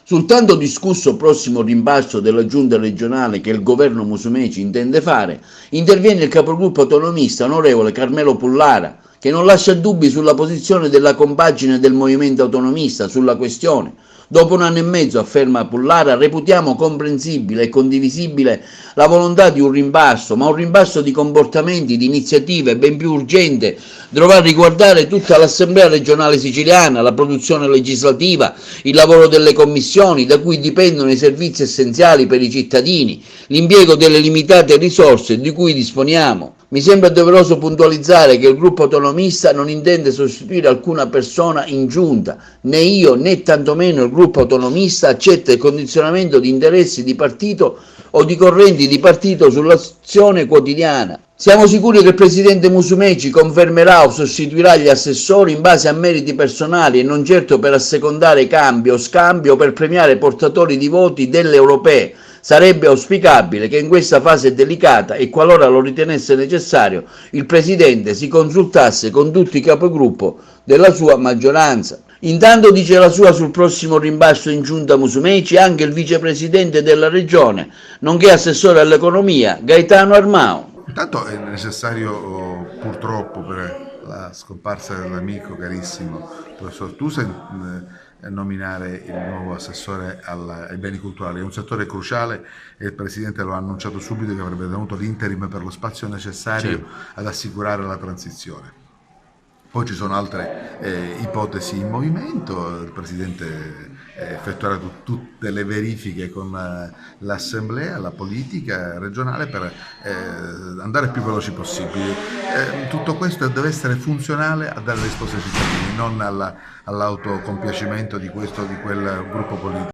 Sul tanto discusso prossimo rimbalzo della giunta regionale che il governo Musumeci intende fare, interviene il capogruppo autonomista onorevole Carmelo Pullara, che non lascia dubbi sulla posizione della compagine del movimento autonomista sulla questione. Dopo un anno e mezzo, afferma Pullara, reputiamo comprensibile e condivisibile la volontà di un rimbalzo, ma un rimbalzo di comportamenti, di iniziative ben più urgente dovrà riguardare tutta l'Assemblea regionale siciliana, la produzione legislativa, il lavoro delle commissioni da cui dipendono i servizi essenziali per i cittadini, l'impiego delle limitate risorse di cui disponiamo. Mi sembra doveroso puntualizzare che il gruppo autonomista non intende sostituire alcuna persona in giunta, né io né tantomeno il gruppo autonomista accetta il condizionamento di interessi di partito o di correnti di partito sull'azione quotidiana. Siamo sicuri che il presidente Musumeci confermerà o sostituirà gli assessori in base a meriti personali e non certo per assecondare cambio o scambio o per premiare portatori di voti delle europee. Sarebbe auspicabile che in questa fase delicata e qualora lo ritenesse necessario il Presidente si consultasse con tutti i capigruppo della sua maggioranza. Intanto dice la sua sul prossimo rimbalzo in giunta Musumeci anche il vicepresidente della regione, nonché assessore all'economia Gaetano Armao. Intanto è necessario, purtroppo, per la scomparsa dell'amico carissimo professor Thyssen, nominare il nuovo assessore ai beni culturali. È un settore cruciale e il Presidente lo ha annunciato subito che avrebbe tenuto l'interim per lo spazio necessario ad assicurare la transizione. Poi ci sono altre ipotesi in movimento, il Presidente effettuerà tutte le verifiche con l'Assemblea, la politica regionale per andare più veloci possibili. Tutto questo deve essere funzionale a dare risposte ai cittadini, non all'autocompiacimento di questo o di quel gruppo politico.